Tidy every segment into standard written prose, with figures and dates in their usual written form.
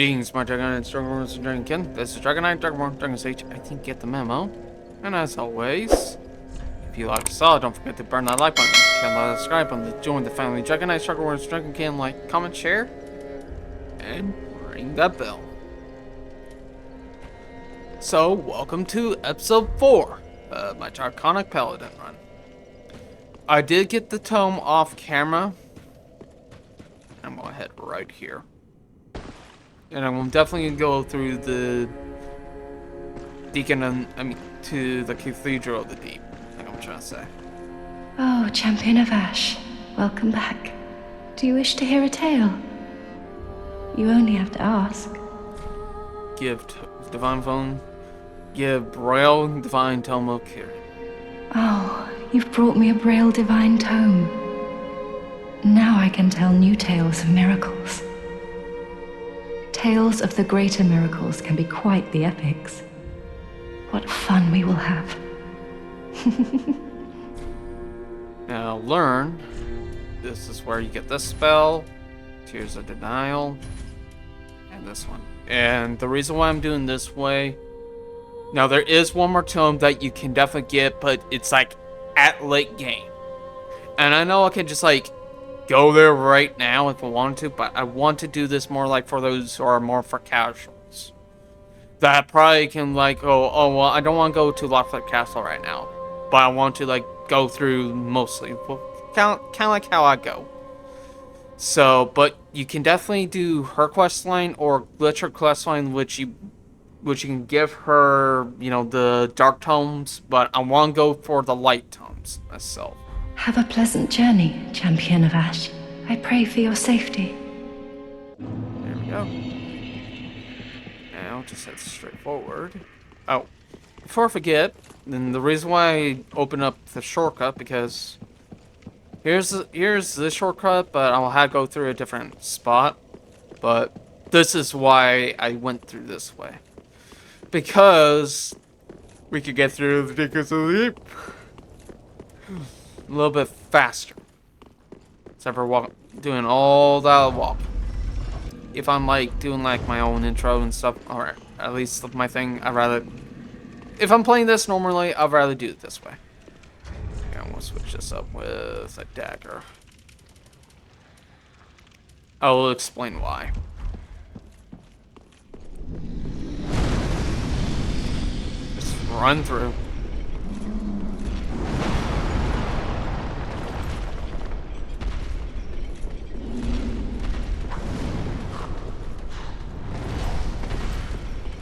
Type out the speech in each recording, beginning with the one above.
Greetings, my Dragonite Dragonborn and Dragonkin. This is Dragonite Dragonborn Dragon Sage. I think you get the memo. And as always, if you like the saw, don't forget to burn that like button, and subscribe button to join the family. Dragonite Dragonborn Dragonkin, like, comment, share, and ring that bell. So, welcome to episode 4 of my Draconic Paladin run. I did get the tome off camera. I'm gonna head right here. And I'm definitely gonna go through the to the Cathedral of the Deep. I think I'm trying to say. Oh, Champion of Ash, welcome back. Do you wish to hear a tale? You only have to ask. Give Divine Phone. Give Braille Divine Tome of Care. Oh, you've brought me a Braille Divine Tome. Now I can tell new tales of miracles. Tales of the greater miracles can be quite the epics. What fun we will have. Now learn. This is where you get this spell, Tears of Denial, and this one. And the reason why I'm doing this way, now there is one more tome that you can definitely get, but it's like at late game. And I know I can just like go there right now if I wanted to, but I want to do this more like for those who are more for casuals. That probably can like go, oh well, I don't want to go to Lockford Castle right now, but I want to like go through mostly, well, kind of like how I go. So, but you can definitely do her quest line or glitch her quest line, which you can give her, you know, the dark tomes, but I want to go for the light tomes myself. Have a pleasant journey, Champion of Ash. I pray for your safety. There we go. Now, just head straight forward. Oh, before I forget, then the reason why I open up the shortcut, because here's the shortcut, but I'll have to go through a different spot. But this is why I went through this way. Because we could get through the Dickens of the Deep a little bit faster. Except for doing all that walk. If I'm like doing like my own intro and stuff, or at least my thing, if I'm playing this normally, I'd rather do it this way. Okay, I'm gonna switch this up with a dagger. I will explain why. Just run through.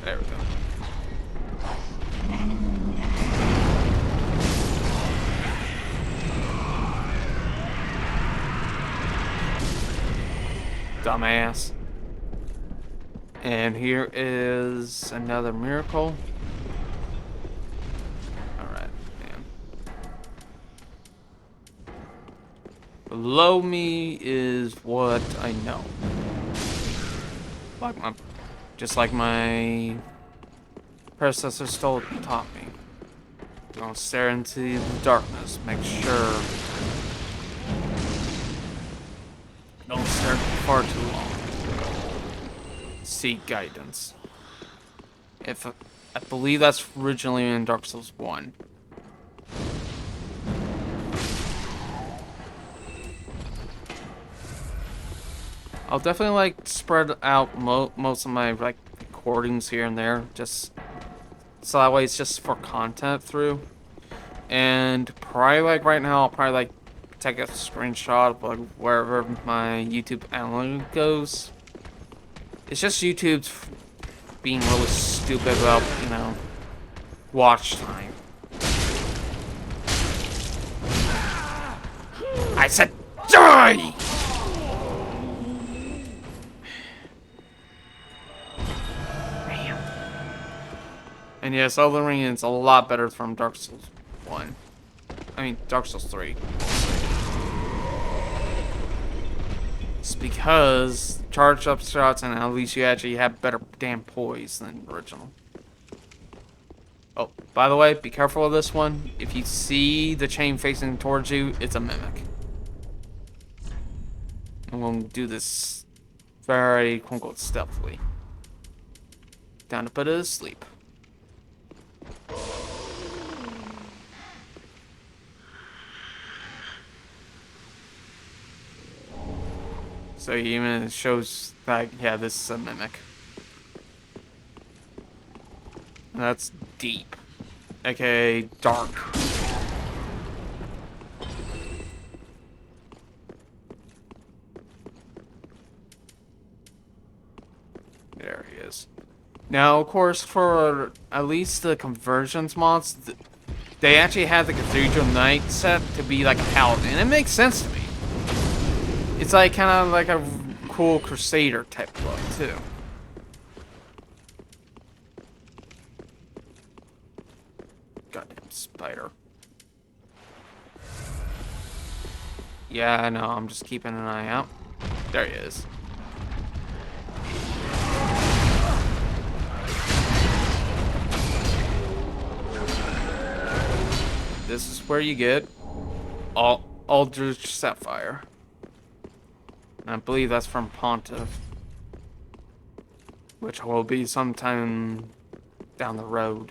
There we go. Dumbass. And here is another miracle. Alright, man. Below me is what I know. Just like my predecessors taught me. Don't stare into the darkness. Make sure. Don't stare far too long. Seek guidance. I believe that's originally in Dark Souls 1. I'll definitely like spread out most of my like recordings here and there, just so that way it's just for content through. And probably like right now, I'll probably like take a screenshot of like wherever my YouTube analytics goes. It's just YouTube's being really stupid about, you know, watch time. I said die! And yes, Elden Ring is a lot better from Dark Souls 1. I mean, Dark Souls 3. It's because charged up shots and at least you actually have better damn poise than original. Oh, by the way, be careful of this one. If you see the chain facing towards you, it's a mimic. I'm going to do this very, quote-unquote, stealthily. Time to put it to sleep. So he even shows that, yeah, this is a mimic. And that's deep. AKA dark. There he is. Now, of course, for at least the conversions mods, they actually had the Cathedral Knight set to be like a paladin. And it makes sense to me. It's like kind of like a cool Crusader type look, too. Goddamn spider. Yeah, I know, I'm just keeping an eye out. There he is. This is where you get Aldrich Sapphire. And I believe that's from Pontiff. Which will be sometime down the road.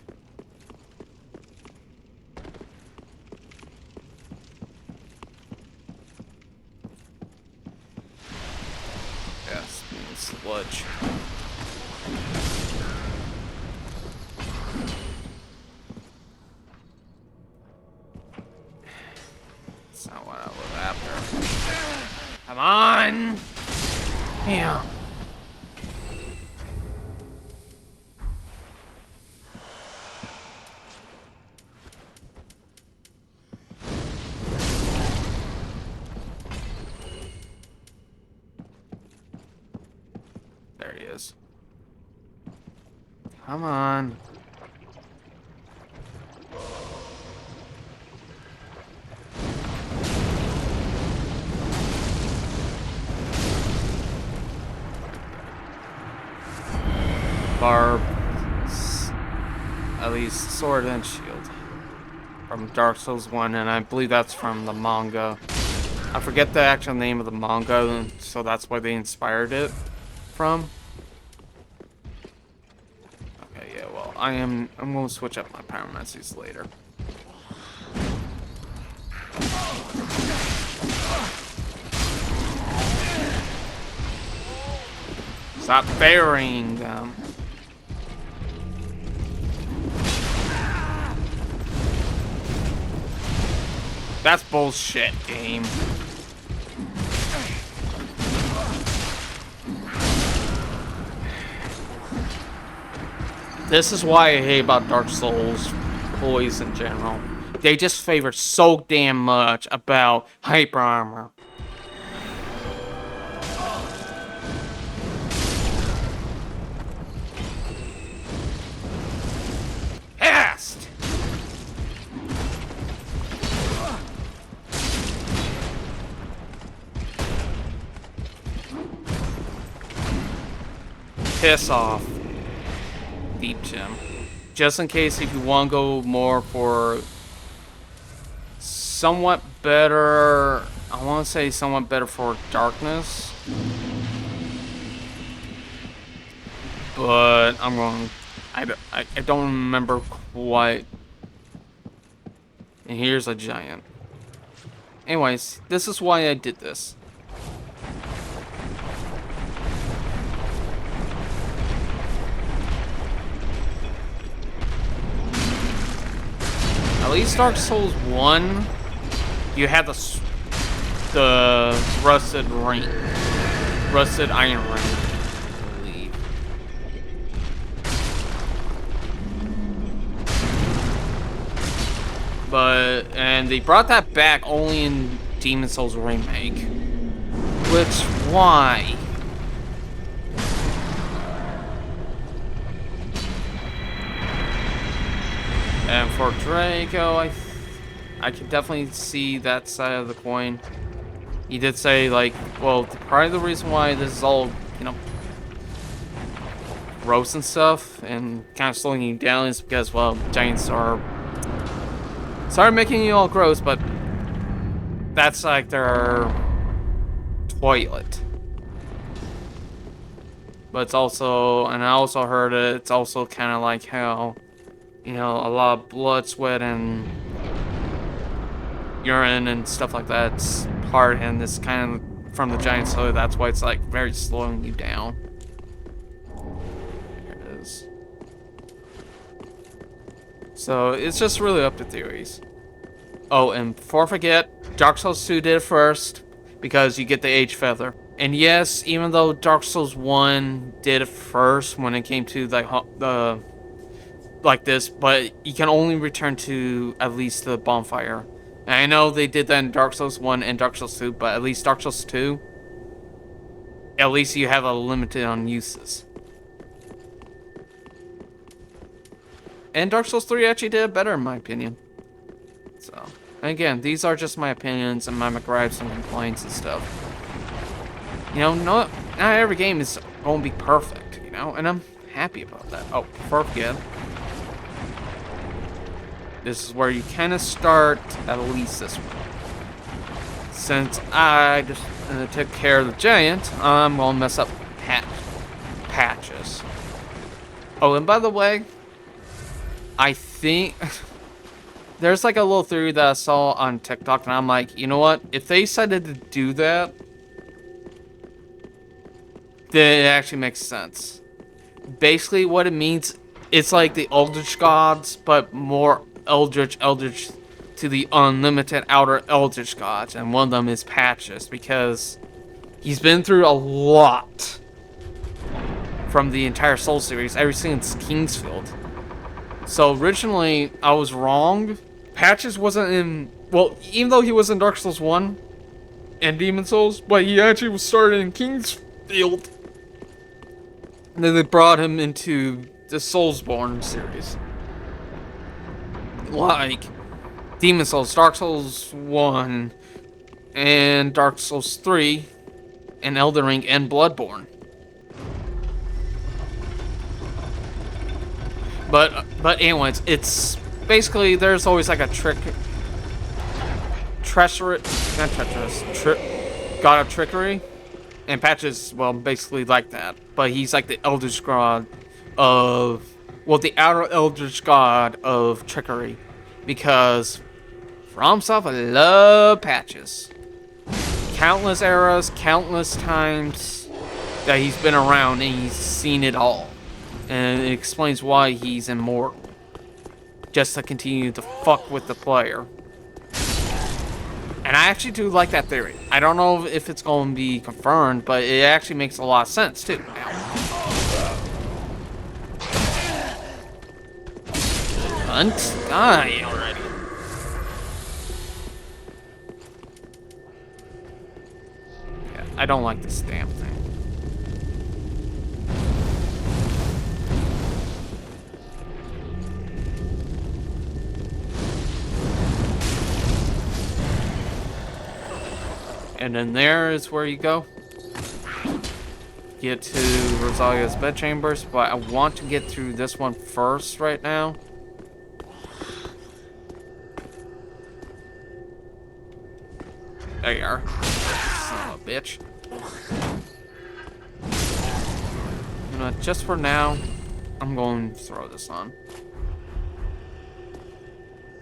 Yes, sludge. That's not what I was after. Come on! Yeah. There he is. Come on. Barb, at least sword and shield from Dark Souls 1, and I believe that's from the manga. I forget the actual name of the manga, so that's why they inspired it from. Okay, yeah, well, I'm gonna switch up my pyromancies later. Stop burying them. That's bullshit, game. This is why I hate about Dark Souls toys in general. They just favor so damn much about hyper armor. Past! Piss off. Deep gem. Just in case if you want to go more for somewhat better, I want to say somewhat better for darkness. But I'm going, I don't remember quite. And here's a giant. Anyways, this is why I did this. At least Dark Souls 1, you had the rusted ring. Rusted iron ring, I believe. And they brought that back only in Demon Souls Remake. Which, why? And for Draco, I can definitely see that side of the coin. He did say, like, well, part of the reason why this is all, you know, gross and stuff, and kind of slowing you down is because, well, giants are... Sorry making you all gross, but that's like their toilet. But it's also, and I also heard it's also kind of like how, you know, a lot of blood, sweat, and urine and stuff like that's part, and this kind of from the giant slow. That's why it's like very slowing you down. There it is. So it's just really up to theories. Oh, and before I forget, Dark Souls 2 did it first because you get the Age Feather. And yes, even though Dark Souls 1 did it first when it came to the like this, but you can only return to at least the bonfire. And I know they did that in Dark Souls 1 and Dark Souls 2, but at least Dark Souls 2, at least you have a limited on uses. And Dark Souls 3 actually did it better in my opinion. So, again, these are just my opinions and my gripes and complaints and stuff. You know, not every game is going to be perfect, you know, and I'm happy about that. Oh, before I forget, this is where you kind of start at least this one. Since I just took care of the giant, I'm going to mess up patches. Oh, and by the way, I think there's like a little theory that I saw on TikTok, and I'm like, you know what? If they decided to do that, then it actually makes sense. Basically, what it means, it's like the Eldritch Gods, but more Eldritch to the unlimited outer Eldritch Gods, and one of them is Patches, because he's been through a lot from the entire Soul series, ever since Kingsfield. So originally, I was wrong. Patches wasn't in, well, even though he was in Dark Souls 1 and Demon Souls, but he actually was started in Kingsfield. And then they brought him into the Soulsborne series. Like Demon Souls, Dark Souls 1, and Dark Souls 3, and Elden Ring, and Bloodborne. But anyways, it's basically there's always like a god of trickery, and Patches, well, basically like that. But he's like the Eldritch God of, well, the outer Eldritch God of trickery, because From Software love Patches. Countless eras, countless times that he's been around, and he's seen it all. And it explains why he's immortal. Just to continue to fuck with the player. And I actually do like that theory. I don't know if it's going to be confirmed, but it actually makes a lot of sense, too. Hunt? Die already. Yeah, I don't like this damn thing. And then there is where you go. Get to Rosalia's bedchambers, but I want to get through this one first right now. There you are. Son of a bitch. You know, just for now, I'm going to throw this on.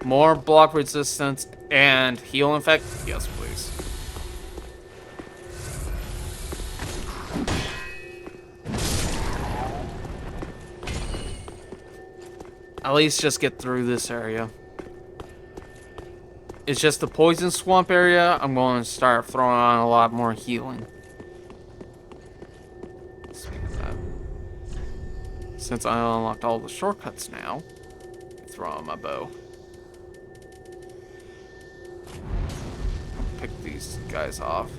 More block resistance and heal effect? Yes, please. At least just get through this area. It's just the poison swamp area. I'm going to start throwing on a lot more healing. Speaking of that, since I unlocked all the shortcuts now, throw on my bow. Pick these guys off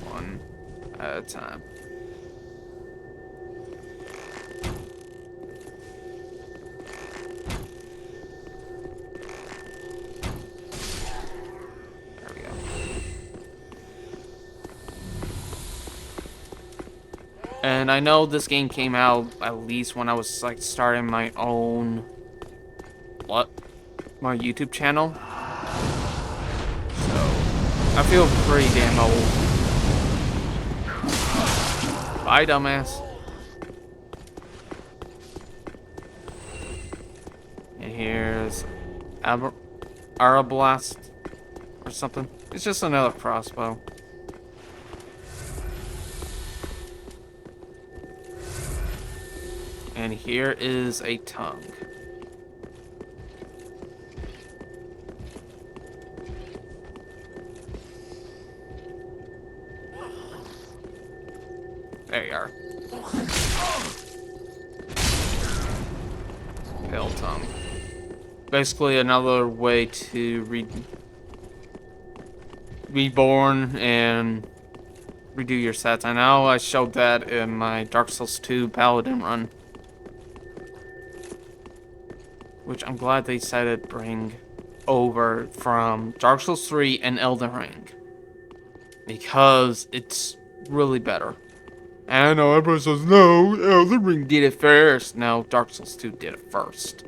one at a time. And I know this game came out at least when I was like starting my own my YouTube channel. So I feel pretty damn old. Bye, dumbass. And here's Arablast or something. It's just another crossbow. And here is a tongue. There you are. Pale tongue. Basically another way to reborn and redo your stats. I know I showed that in my Dark Souls 2 Paladin run. Which I'm glad they decided to bring over from Dark Souls 3 and Elden Ring. Because it's really better. And I know everybody says, no, Elden Ring did it first. No, Dark Souls 2 did it first.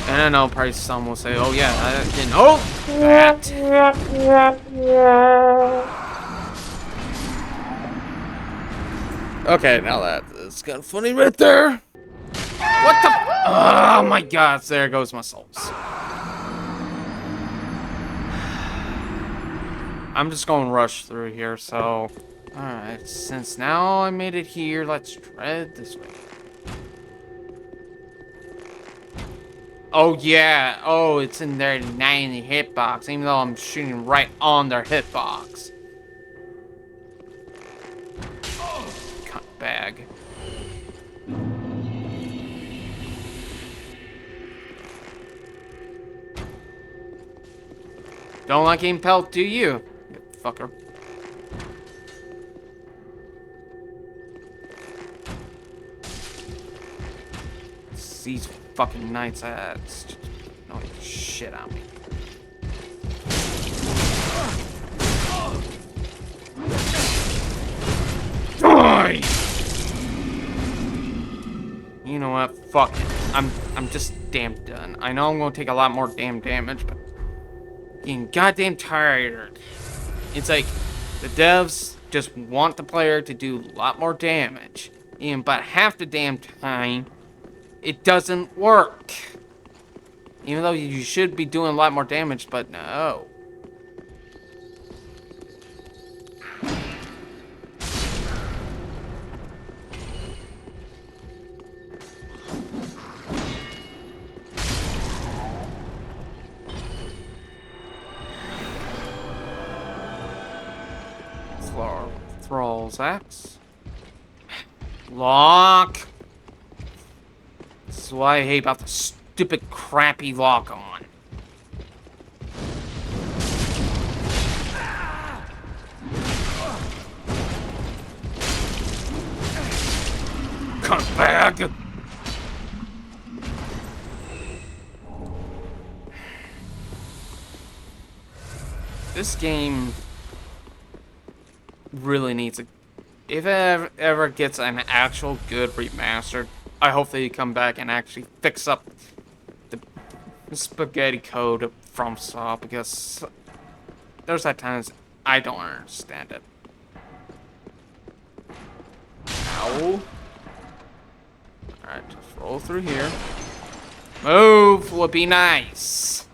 And I know probably some will say, oh yeah, I didn't know that. Okay, now that is kind of funny right there. What the? Oh my god, there goes my souls. I'm just going to rush through here, so... Alright, since now I made it here, let's tread this way. Oh yeah, oh, it's in their 90 hitbox, even though I'm shooting right on their hitbox. Cunt bag. Don't like getting pelted, do you? You fucker. These fucking knights, that's just annoying the shit out of me. Die! You know what? Fuck it. I'm just damn done. I know I'm gonna take a lot more damn damage, but getting goddamn tired. It's like the devs just want the player to do a lot more damage. And about half the damn time, it doesn't work. Even though you should be doing a lot more damage, but no. Thrall's axe. Lock. This is what I hate about the stupid crappy lock on. Come back. This game really needs a... If it ever gets an actual good remastered, I hope they come back and actually fix up the spaghetti code from Saw, because there's at times I don't understand it. Ow. Alright, just roll through here. Move would be nice.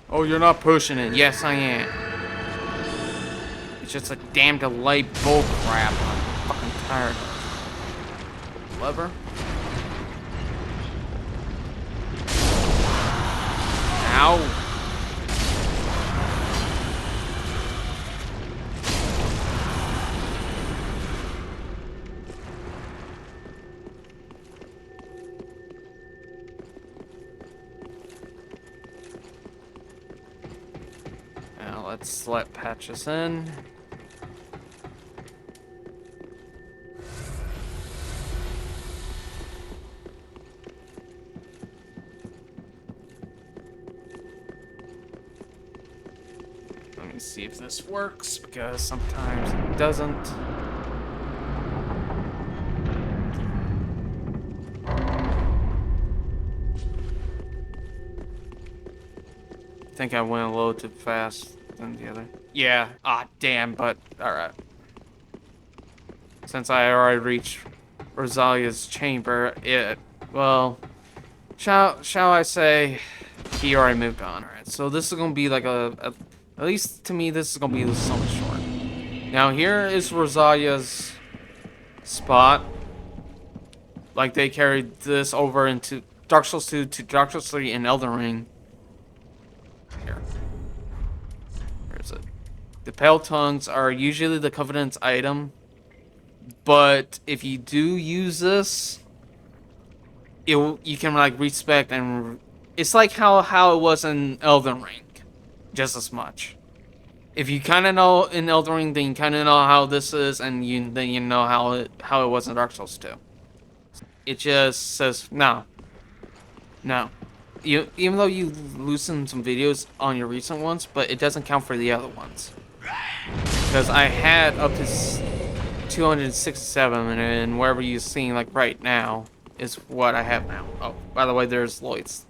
Oh, you're not pushing it. Yes, I am. It's just a damn delay bull crap. I'm fucking tired of it. Lever. Ow. Now let's let patches in. Let me see if this works, because sometimes it doesn't. I think I went a little too fast than the other. Yeah, ah, damn, but alright. since I already reached Rosalia's chamber, well, shall I say, he already moved on. Alright, so this is gonna be like at least to me, this is gonna be somewhat short. Now here is Rosalia's spot. Like they carried this over into Dark Souls 2 to Dark Souls 3 and Elden Ring. Here. Where is it? The Pale Tongues are usually the Covenant's item. But if you do use this, you can like respect and it's like how it was in Elden Ring, just as much. If you kind of know in Elden Ring, then you kind of know how this is, and then you know how it was in Dark Souls 2. It just says no. Even though you loosen some videos on your recent ones, but it doesn't count for the other ones. Because I had up to 267, and wherever you're seeing like right now is what I have now. Oh, by the way, there's Lloyd's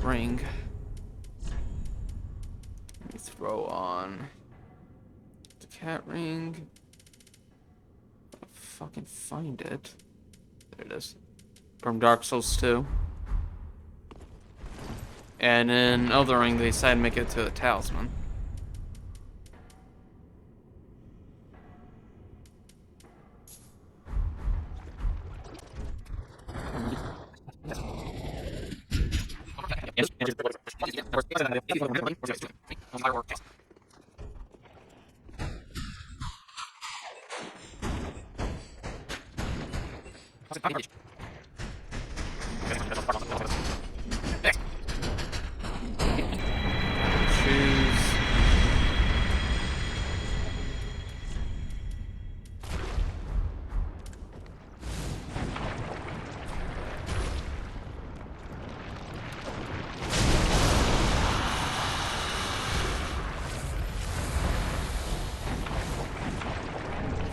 ring. Let me throw on the cat ring. I'll fucking find it. There it is. From Dark Souls 2. And in Elden Ring, they decided to make it to a talisman.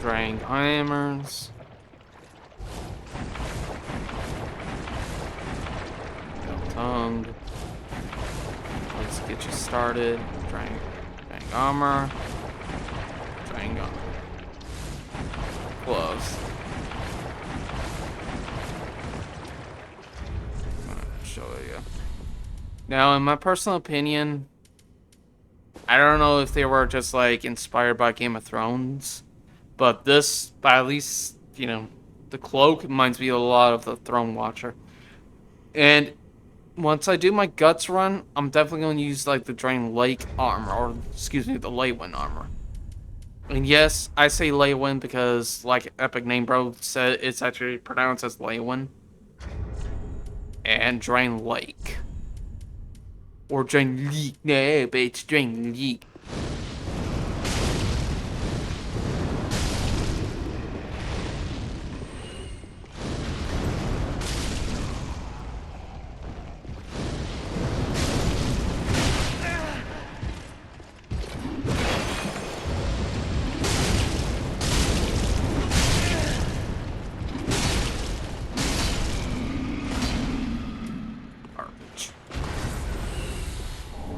Dragon hammers. Tongue. Let's get you started. Dragon armor. Dragon armor. Gloves. I'm gonna show you. Now, in my personal opinion, I don't know if they were just like inspired by Game of Thrones. But this, by at least, you know, the cloak reminds me a lot of the Throne Watcher. And once I do my guts run, I'm definitely going to use, like, the Drain Lake armor. Or, excuse me, the Leywind armor. And yes, I say Leywind because, like Epic Name Bro said, it's actually pronounced as Leywind. And Drain Lake. Or Drain Leak. No, but it's Drain Leak.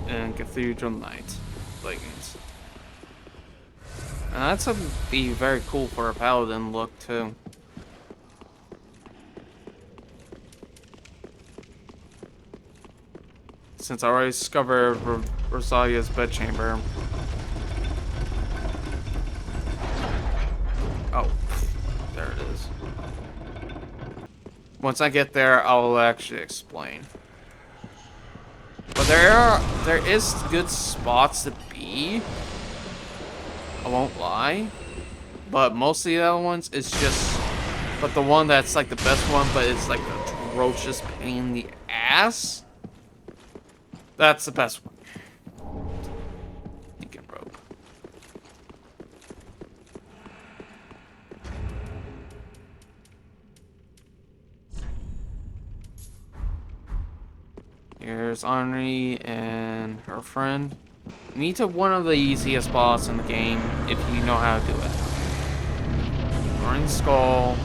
And Cathedral Knight leggings. And that's gonna be very cool for a paladin look too. Since I already discovered Rosalia's bedchamber. Oh, there it is. Once I get there, I'll actually explain. But there is good spots to be. I won't lie. But most of the other ones, it's just... But the one that's like the best one, but it's like the atrocious pain in the ass. That's the best one. Deacon rope. Here's Henri and her friend. Meet to one of the easiest boss in the game if you know how to do it. Roaring Skull.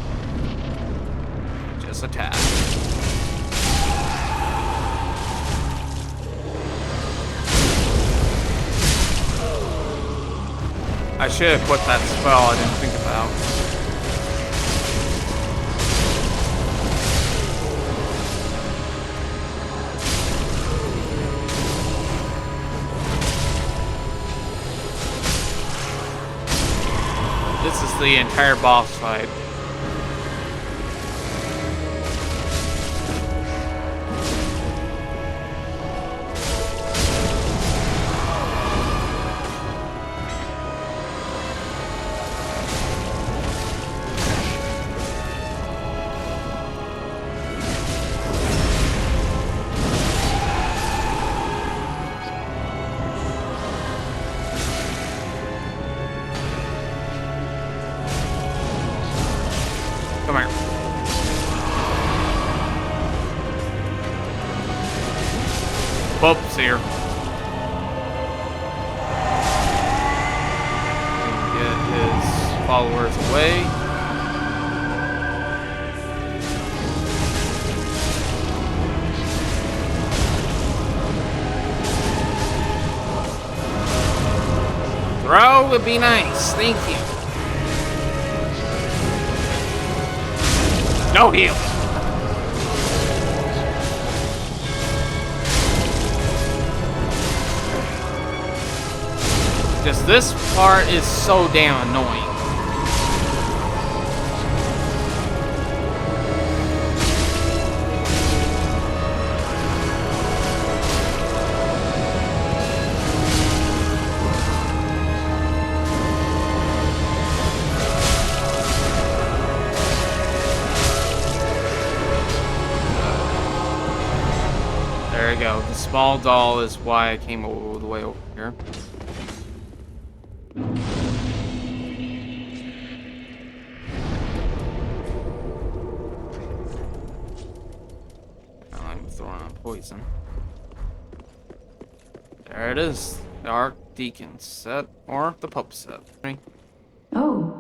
Just attack. I should have put that spell I didn't think about. the entire boss fight. Come here. Pope's here. Get his followers away. Throw would be nice. Thank you. No heal. Just this part is so damn annoying. There you go. The small doll is why I came all the way over here. I'm throwing on poison. There it is. The Archdeacon set, or the Pope set. Right? Oh,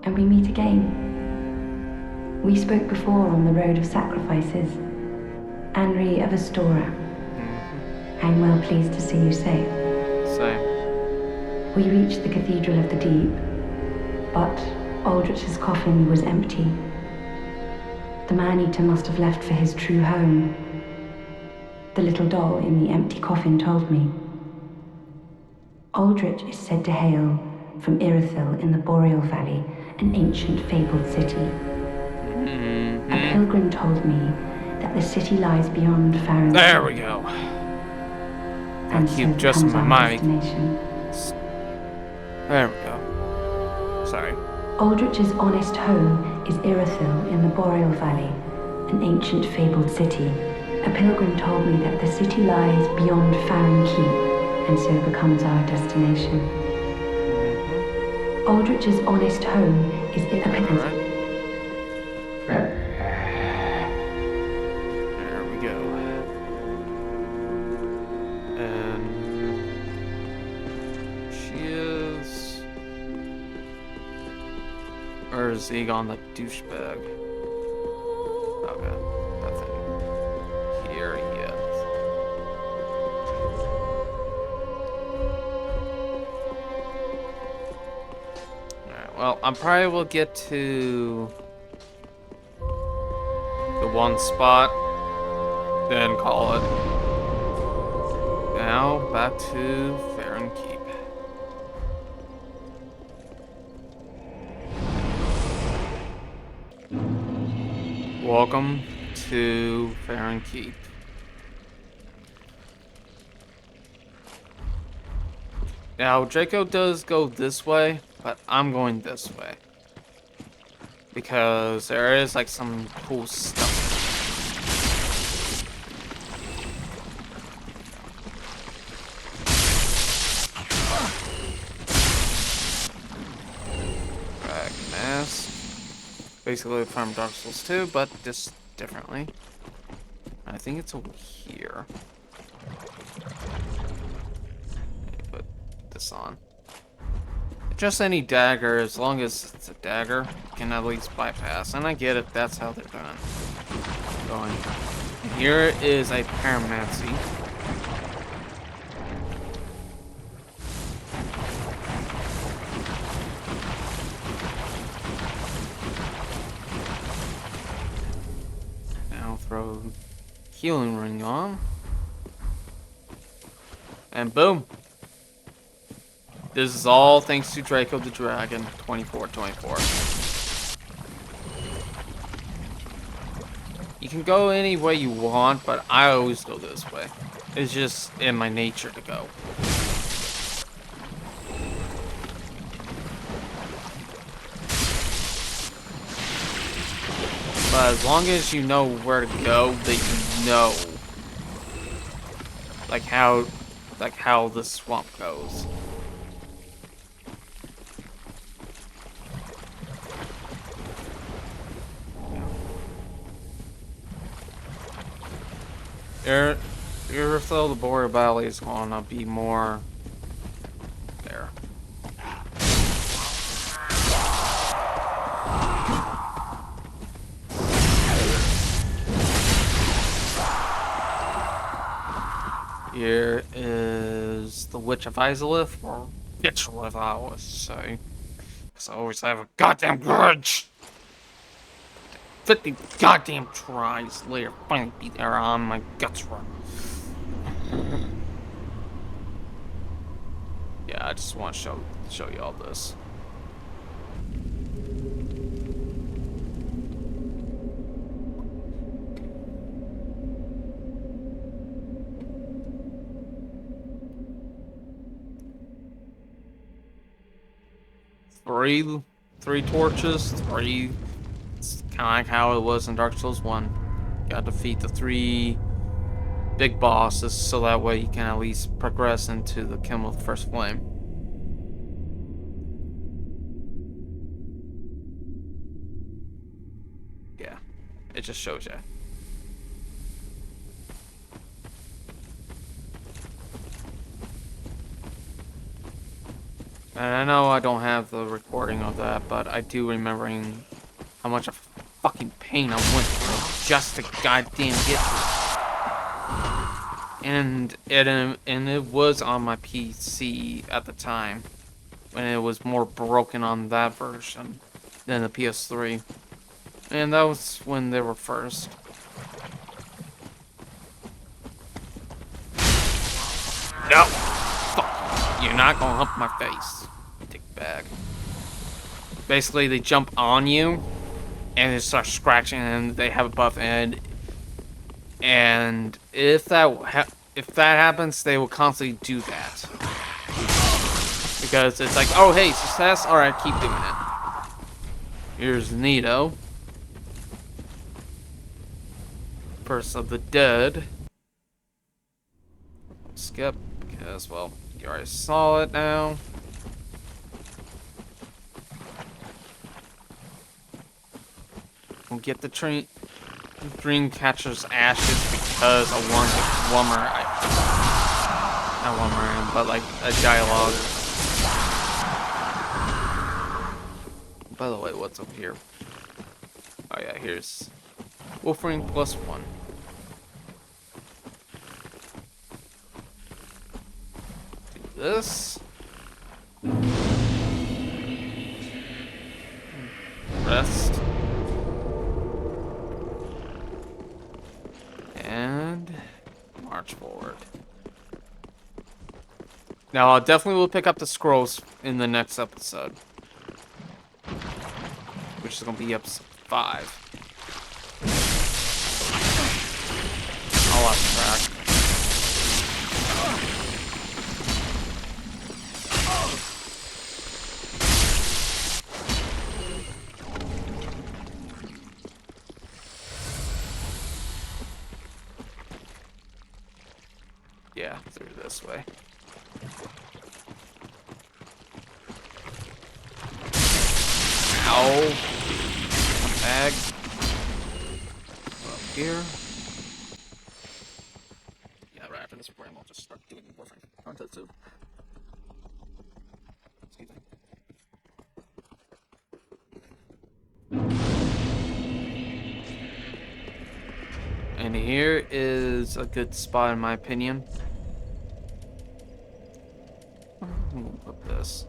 and we meet again. We spoke before on the road of sacrifices. Henri of Astora. I'm well pleased to see you safe. Same. We reached the Cathedral of the Deep, but Aldrich's coffin was empty. The man-eater must have left for his true home. The little doll in the empty coffin told me. Aldrich is said to hail from Irithyll in the Boreal Valley, an ancient fabled city. A pilgrim told me that the city lies beyond Farron. There we go. And I keep so adjusting becomes my our mic. destination. There we go. Sorry. Aldrich's honest home is Irithyll in the Boreal Valley, an ancient fabled city. A pilgrim told me that the city lies beyond Farron Keep, and so becomes our destination. Aldrich's honest home is Irithyll. Alright. There we go. And she is... Or is Egon the douchebag? Okay, nothing. Here he is. Alright, well, I probably will get to the one spot, then call it. Now, back to Farron Keep. Welcome to Farron Keep. Now, Draco does go this way, but I'm going this way. Because there is like some cool stuff. Basically from Dark Souls 2, but just differently. I think it's over here. Let me put this on. Just any dagger, as long as it's a dagger, you can at least bypass. And I get it, that's how they're done. Going. And here is a Paramancy. Throw healing ring on, and boom. This is all thanks to Draco the Dragon 2424. You can go any way you want, but I always go this way. It's just in my nature to go. But as long as you know where to go, that you know, like how the swamp goes. Your though the Boreal Valley is gonna be more there. Here is the Witch of Izalith, or Bitchlith, I always say. Because I always have a goddamn grudge! 50 goddamn tries later, finally be there on my guts run. Yeah, I just want to show you all this. Three torches, three. It's kind of like how it was in Dark Souls 1. You gotta defeat the 3 big bosses so that way you can at least progress into the Kingdom of the First Flame. Yeah, it just shows you. And I know I don't have the recording of that, but I do remembering how much of fucking pain I went through just to goddamn get through. And it was on my PC at the time, when it was more broken on that version than the PS3. And that was when they were first. No! Fuck you. You're not gonna hump my face. Dick bag. Basically, they jump on you, and they start scratching, and they have a buff, and if that happens, they will constantly do that. Because it's like, oh hey, success, alright, keep doing it. Here's Nito. First of the Dead. Skip, because, well, you already saw it now. We'll get the Dreamcatcher's ashes because I want one more, not one more, but like a dialogue. By the way, what's up here? Oh yeah, here's Wolfring +1. Do this. Rest. And march forward. Now, I definitely will pick up the scrolls in the next episode, which is going to be episode 5. I lost track. Yeah, through this way. Ow. Bag. Up here. Yeah, right after this recording, I'll just start doing warframe content too. Excuse me. And here is a good spot in my opinion. We'll put this.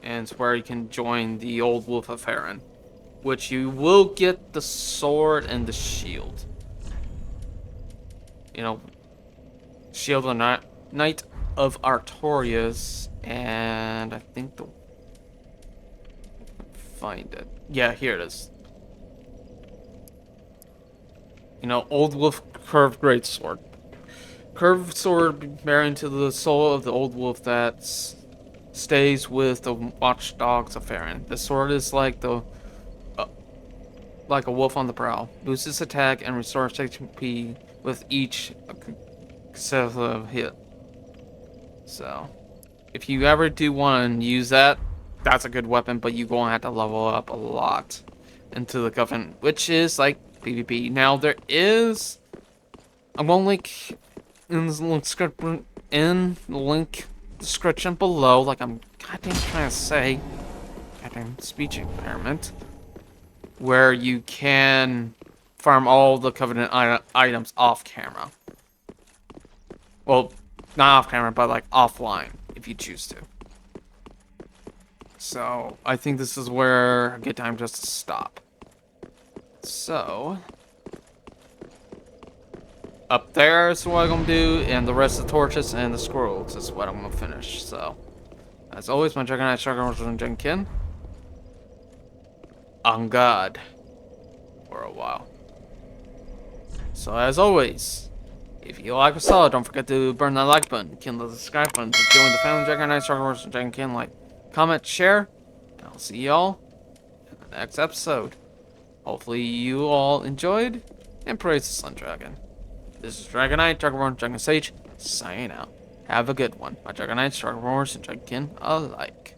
And it's where you can join the old Wolf of Heron, which you will get the sword and the shield. You know, shield or not, knight, of Artorias, and I think the find it. Yeah, here it is. You know, Old Wolf Curved Greatsword. Curved sword bearing to the soul of the Old Wolf that stays with the watchdogs of Farron. The sword is like a wolf on the prowl. Boosts its attack and restores HP with each successive hit. So, if you ever do want to use that, that's a good weapon, but you're going to have to level up a lot into the Covenant, which is like PvP. Now, there is... I'm going to link in the link description below, like I'm goddamn trying to say, goddamn speech impairment, where you can farm all the Covenant items off camera. Well, not off camera, but like offline, if you choose to. So, I think this is where a good time just to stop. So, up there is what I'm going to do, and the rest of the torches and the scrolls is what I'm going to finish. So, as always, my Dragonite Dragonborn and Jenkin. On God. For a while. So, as always, if you like what I saw, don't forget to burn that like button, kindle the subscribe button to join the family Dragonite Dragonborn and Jenkin. Like, comment, share, and I'll see y'all in the next episode. Hopefully, you all enjoyed, and praise the Sun Dragon. This is Dragonite, Dragonborn, Dragon Sage, signing out. Have a good one. My Dragonites, Dragonborns, and Dragonkin alike.